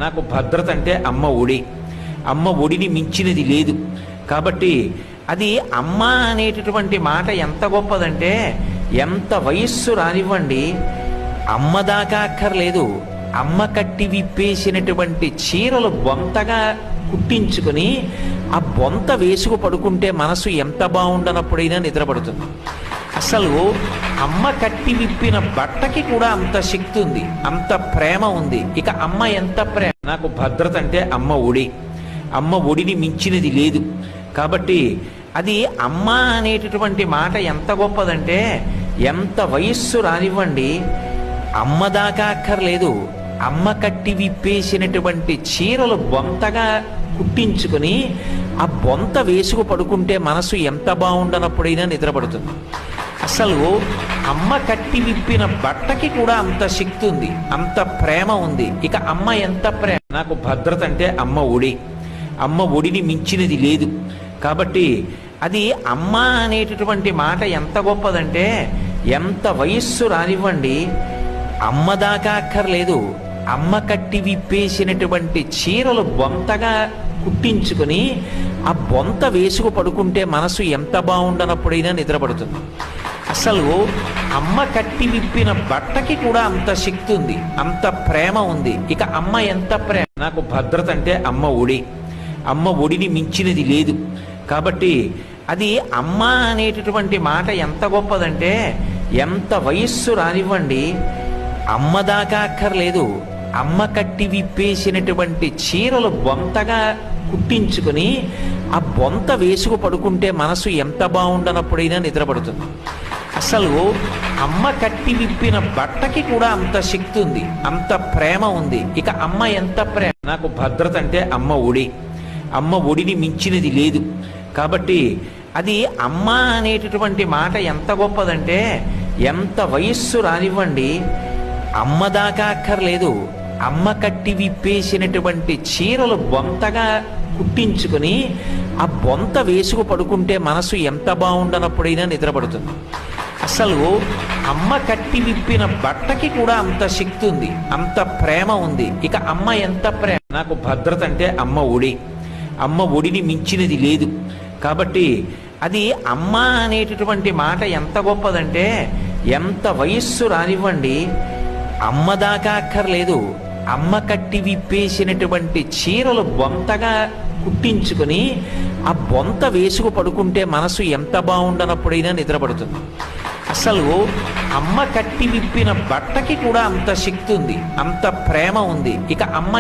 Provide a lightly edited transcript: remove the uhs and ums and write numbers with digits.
నాకు భద్రత అంటే అమ్మ ఒడి. అమ్మ ఒడిని మించినది లేదు. కాబట్టి అది అమ్మ అనేటటువంటి మాట ఎంత గొప్పదంటే, ఎంత వయస్సు రానివ్వండి, అమ్మ దాకా అక్కర్లేదు, అమ్మ కట్టి విప్పేసినటువంటి చీరలు బొంతగా కుట్టించుకుని ఆ బొంత వేసుకు పడుకుంటే మనసు ఎంత బాగుండనప్పుడైనా నిద్రపడుతుంది. అసలు అమ్మ కట్టి విప్పిన బట్టకి కూడా అంత శక్తి ఉంది, అంత ప్రేమ ఉంది. ఇక అమ్మ ఎంత ప్రేమ. నాకు భద్రత అంటే అమ్మ ఒడి. అమ్మ ఒడిని మించినది లేదు. కాబట్టి అది అమ్మ అనేటటువంటి మాట ఎంత గొప్పదంటే, ఎంత వయస్సు రానివ్వండి, అమ్మ దాకా అక్కర్లేదు, అమ్మ కట్టి విప్పేసినటువంటి చీరలు బొంతగా కుట్టించుకుని ఆ బొంత వేసుకు పడుకుంటే మనసు ఎంత బాగుండనప్పుడైనా నిద్రపడుతుంది. అసలు అమ్మ కట్టి విప్పిన బట్టకి కూడా అంత శక్తి ఉంది, అంత ప్రేమ ఉంది. ఇక అమ్మ ఎంత ప్రేమ. నాకు భద్రత అంటే అమ్మ ఒడి. అమ్మ ఒడిని మించినది లేదు. కాబట్టి అది అమ్మ అనేటటువంటి మాట ఎంత గొప్పదంటే, ఎంత వయస్సు రానివ్వండి, అమ్మ దాకా అక్కర్లేదు, అమ్మ కట్టి విప్పేసినటువంటి చీరలు బొంతగా కుట్టించుకుని ఆ బొంత వేసుకు పడుకుంటే మనసు ఎంత బాగుండనప్పుడైనా నిద్రపడుతుంది. అసలు అమ్మ కట్టి విప్పిన బట్టకి కూడా అంత శక్తి ఉంది, అంత ప్రేమ ఉంది. ఇక అమ్మ ఎంత ప్రేమ. నాకు భద్రత అంటే అమ్మ ఒడి. అమ్మ ఒడిని మించినది లేదు. కాబట్టి అది అమ్మ అనేటటువంటి మాట ఎంత గొప్పదంటే, ఎంత వయస్సు రానివ్వండి, అమ్మ దాకా అక్కర్లేదు, అమ్మ కట్టి విప్పేసినటువంటి చీరలు బొంతగా కుట్టించుకుని ఆ బొంత వేసుకు పడుకుంటే మనసు ఎంత బాగుండనప్పుడైనా నిద్రపడుతుంది. అసలు అమ్మ కట్టి విప్పిన బట్టకి కూడా అంత శక్తి ఉంది, అంత ప్రేమ ఉంది. ఇక అమ్మ ఎంత ప్రేమ. నాకు భద్రత అంటే అమ్మ ఒడి. అమ్మ ఒడిని మించినది లేదు. కాబట్టి అది అమ్మ అనేటటువంటి మాట ఎంత గొప్పదంటే, ఎంత వయస్సు రానివ్వండి, అమ్మ దాకా అక్కర్లేదు, అమ్మ కట్టి విప్పేసినటువంటి చీరలు బొంతగా కుట్టించుకుని ఆ బొంత వేసుకు పడుకుంటే మనసు ఎంత బాగుండనప్పుడైనా నిద్రపడుతుంది. అసలు అమ్మ కట్టి విప్పిన బట్టకి కూడా అంత శక్తి ఉంది, అంత ప్రేమ ఉంది. ఇక అమ్మ ఎంత ప్రేమ. నాకు భద్రత అంటే అమ్మ ఒడి. అమ్మ ఒడిని మించినది లేదు. కాబట్టి అది అమ్మ అనేటటువంటి మాట ఎంత గొప్పదంటే, ఎంత వయస్సు రానివ్వండి, అమ్మ దాకా అక్కర్లేదు, అమ్మ కట్టి విప్పేసినటువంటి చీరలు బొంతగా కుట్టించుకుని ఆ బొంత వేసుకు పడుకుంటే మనసు ఎంత బాగుండనప్పుడైనా నిద్రపడుతుంది. అసలు అమ్మ కట్టి విప్పిన బట్టకి కూడా అంత శక్తి ఉంది, అంత ప్రేమ ఉంది. ఇక అమ్మ